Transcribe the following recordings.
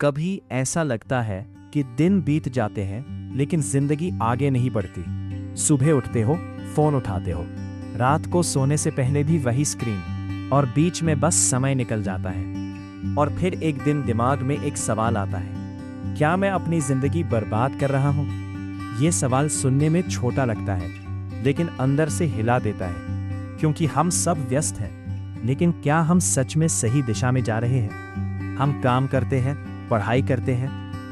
कभी ऐसा लगता है कि दिन बीत जाते हैं लेकिन जिंदगी आगे नहीं बढ़ती। सुबह उठते हो, फोन उठाते हो, रात को सोने से पहले भी वही स्क्रीन, और बीच में बस समय निकल जाता है। और फिर एक दिन दिमाग में एक सवाल आता है, क्या मैं अपनी जिंदगी बर्बाद कर रहा हूं? ये सवाल सुनने में छोटा लगता है लेकिन अंदर से हिला देता है, क्योंकि हम सब व्यस्त हैं, लेकिन क्या हम सच में सही दिशा में जा रहे हैं? हम काम करते हैं, पढ़ाई करते हैं,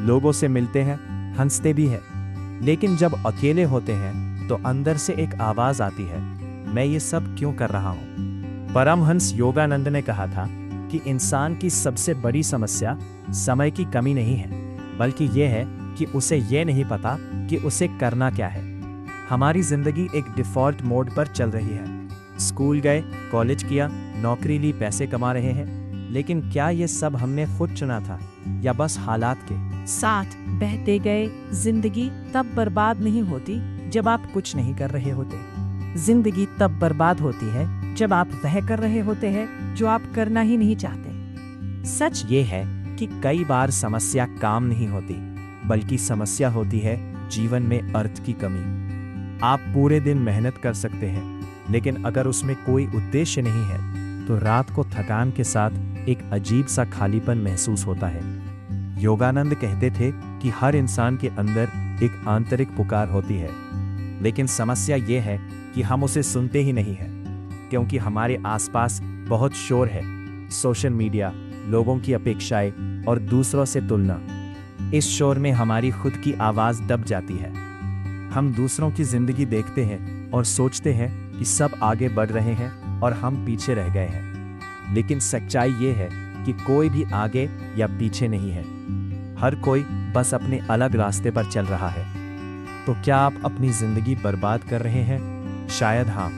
लोगों से मिलते हैं, हंसते भी हैं, लेकिन जब अकेले होते हैं तो अंदर से एक आवाज आती है, मैं ये सब क्यों कर रहा हूं? परमहंस योगानंद ने कहा था कि इंसान की सबसे बड़ी समस्या समय की कमी नहीं है, बल्कि यह है कि उसे यह नहीं पता कि उसे करना क्या है। हमारी जिंदगी एक डिफॉल्ट मोड पर चल रही है। स्कूल गए, कॉलेज किया, नौकरी ली, पैसे कमा रहे हैं, लेकिन क्या ये सब हमने खुद चुना था या बस हालात के साथ बहते गए? जिंदगी तब बर्बाद नहीं होती जब आप कुछ नहीं कर रहे होते। जिंदगी तब बर्बाद होती है जब आप वह कर रहे होते हैं जो आप करना ही नहीं चाहते। सच ये है कि कई बार समस्या काम नहीं होती, बल्कि समस्या होती है जीवन में अर्थ की कमी। आप पूरे दिन मेहनत कर सकते हैं, लेकिन अगर उसमें कोई उद्देश्य नहीं है तो रात को थकान के साथ एक अजीब सा खालीपन महसूस होता है। योगानंद कहते थे कि हर इंसान के अंदर एक आंतरिक पुकार होती है, लेकिन समस्या ये है कि हम उसे सुनते ही नहीं हैं, क्योंकि हमारे आसपास बहुत शोर है। सोशल मीडिया, लोगों की अपेक्षाएं और दूसरों से तुलना। इस शोर में हमारी खुद की आवाज दब जाती है। हम दूसरों की जिंदगी देखते हैं और सोचते हैं कि सब आगे बढ़ रहे हैं और हम पीछे रह गए हैं। लेकिन सच्चाई ये है कि कोई भी आगे या पीछे नहीं है। हर कोई बस अपने अलग रास्ते पर चल रहा है। तो क्या आप अपनी जिंदगी बर्बाद कर रहे हैं? शायद हाँ,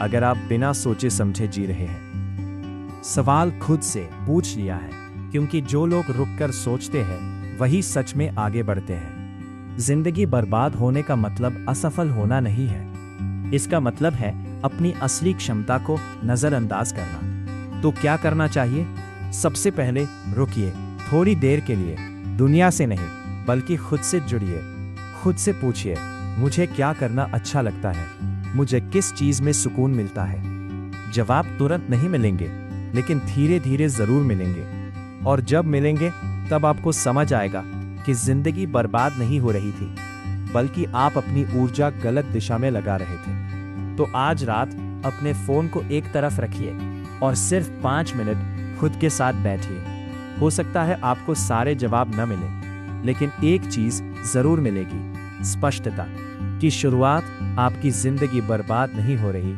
अगर आप बिना सोचे समझे जी रहे हैं। सवाल खुद से पूछ लिया है, क्योंकि जो लोग रुककर सोचते हैं वही सच में आगे बढ़ते हैं। जिंदगी बर्बाद होने का मतलब असफल होना नहीं है। इसका मतलब है अपनी असली क्षमता को नजरअंदाज करना। तो क्या करना चाहिए? सबसे पहले रुकिए, थोड़ी देर के लिए। दुनिया से नहीं, बल्कि खुद से जुड़िए। खुद से पूछिए, मुझे क्या करना अच्छा लगता है? मुझे किस चीज में सुकून मिलता है? जवाब तुरंत नहीं मिलेंगे, लेकिन धीरे धीरे जरूर मिलेंगे। और जब मिलेंगे तब आपको समझ आएगा कि जिंदगी बर्बाद नहीं हो रही थी, बल्कि आप अपनी ऊर्जा गलत दिशा में लगा रहे थे। तो आज रात अपने फोन को एक तरफ रखिए और सिर्फ 5 मिनट खुद के साथ बैठिए। हो सकता है आपको सारे जवाब न मिले, लेकिन एक चीज जरूर मिलेगी, स्पष्टता कि शुरुआत आपकी जिंदगी बर्बाद नहीं हो रही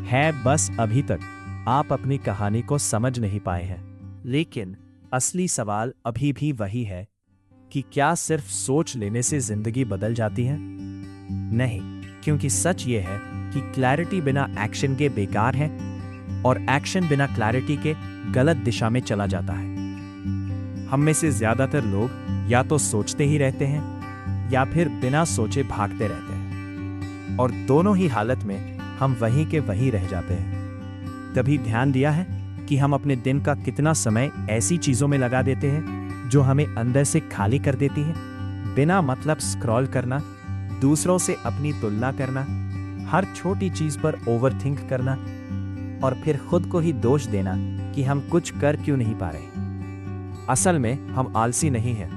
है, बस अभी तक आप अपनी कहानी को समझ नहीं पाए हैं। लेकिन असली सवाल अभी भी वही है कि क्या सिर्फ सोच लेने से जिंदगी बदल जाती है? नहीं, क्योंकि सच ये है कि क्लैरिटी बिना एक्शन के बेकार है, और एक्शन बिना क्लैरिटी के गलत दिशा में चला जाता है। हम में से ज्यादातर लोग या तो सोचते ही रहते हैं या फिर बिना सोचे भागते रहते हैं, और दोनों ही हालत में हम वहीं के वहीं रह जाते हैं। कभी ध्यान दिया है कि हम अपने दिन का कितना समय ऐसी चीजों में लगा देते हैं जो हमें अंदर से खाली कर देती है? बिना मतलब स्क्रॉल करना, दूसरों से अपनी तुलना करना, हर छोटी चीज पर ओवरथिंक करना, और फिर खुद को ही दोष देना कि हम कुछ कर क्यों नहीं पा रहे। असल में हम आलसी नहीं हैं,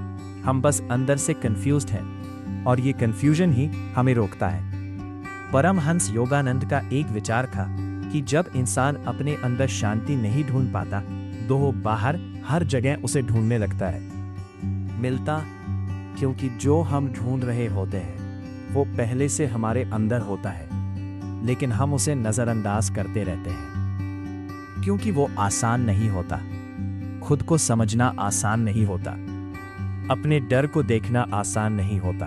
हम बस अंदर से कंफ्यूज्ड हैं, और ये कंफ्यूजन ही हमें रोकता है। परमहंस योगानंद का एक विचार था कि जब इंसान अपने अंदर शांति नहीं ढूंढ पाता तो वो बाहर हर जगह उसे ढूंढने लगता है। मिलता, क्योंकि जो हम ढूंढ रहे होते हैं वो पहले से हमारे अंदर होता है, लेकिन हम उसे नजरअंदाज करते रहते हैं, क्योंकि वो आसान नहीं होता। खुद को समझना आसान नहीं होता, अपने डर को देखना आसान नहीं होता,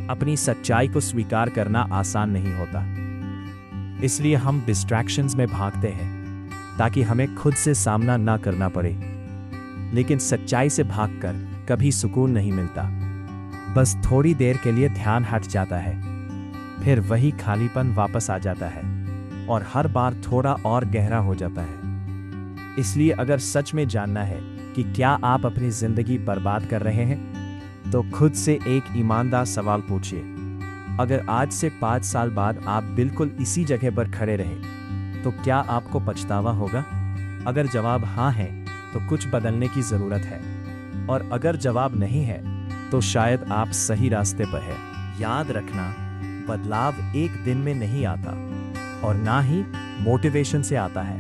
अपनी सच्चाई को स्वीकार करना आसान नहीं होता। इसलिए हम डिस्ट्रैक्शंस में भागते हैं ताकि हमें खुद से सामना ना करना पड़े। लेकिन सच्चाई से भागकर कभी सुकून नहीं मिलता, बस थोड़ी देर के लिए ध्यान हट जाता है, फिर वही खालीपन वापस आ जाता है, और हर बार थोड़ा और गहरा हो जाता है। इसलिए अगर सच में जानना है कि क्या आप अपनी जिंदगी बर्बाद कर रहे हैं, तो खुद से एक ईमानदार सवाल पूछिए। अगर आज से 5 साल बाद आप बिल्कुल इसी जगह पर खड़े रहे तो क्या आपको पछतावा होगा? अगर जवाब हाँ है तो कुछ बदलने की जरूरत है, और अगर जवाब नहीं है तो शायद आप सही रास्ते पर हैं। याद रखना, बदलाव एक दिन में नहीं आता और ना ही मोटिवेशन से आता है।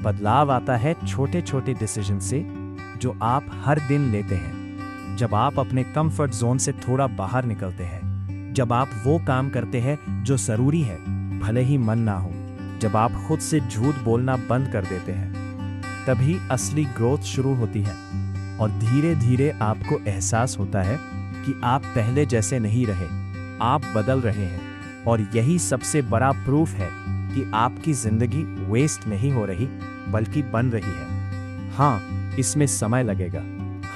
बदलाव आता है छोटे छोटे डिसीजन से जो आप हर दिन लेते हैं। जब आप अपने कंफर्ट जोन से थोड़ा बाहर निकलते हैं, जब आप वो काम करते हैं जो जरूरी है भले ही मन ना हो, जब आप खुद से झूठ बोलना बंद कर देते हैं, तभी असली ग्रोथ शुरू होती है। और धीरे धीरे आपको एहसास होता है कि आप पहले जैसे नहीं रहे, आप बदल रहे हैं। और यही सबसे बड़ा प्रूफ है कि आपकी जिंदगी वेस्ट नहीं हो रही बल्कि बन रही है। हाँ, इसमें समय लगेगा,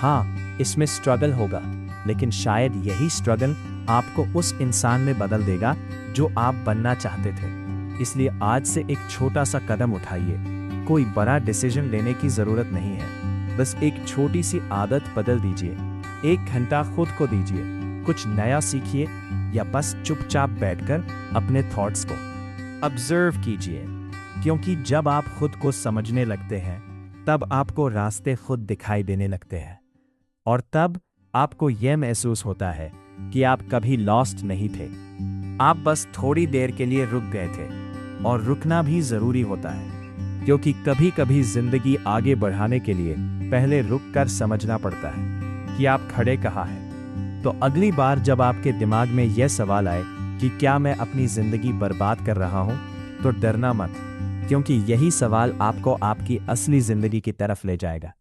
हाँ इसमें स्ट्रगल होगा, लेकिन शायद यही स्ट्रगल आपको उस इंसान में बदल देगा जो आप बनना चाहते थे। इसलिए आज से एक छोटा सा कदम उठाइए। कोई बड़ा डिसीजन लेने की जरूरत नहीं है, बस एक छोटी सी आदत बदल दीजिए। 1 घंटा खुद को दीजिए, कुछ नया सीखिए या बस चुपचाप बैठकर अपने थॉट्स को ऑब्जर्व कीजिए। क्योंकि जब आप खुद को समझने लगते हैं तब आपको रास्ते खुद दिखाई देने लगते हैं, और तब आपको यह महसूस होता है कि आप कभी लॉस्ट नहीं थे, आप बस थोड़ी देर के लिए रुक गए थे। और रुकना भी जरूरी होता है, क्योंकि कभी कभी जिंदगी आगे बढ़ाने के लिए पहले रुक कर समझना पड़ता है कि आप खड़े कहाँ हैं। तो अगली बार जब आपके दिमाग में यह सवाल आए कि क्या मैं अपनी जिंदगी बर्बाद कर रहा हूं, तो डरना मत, क्योंकि यही सवाल आपको आपकी असली जिंदगी की तरफ ले जाएगा।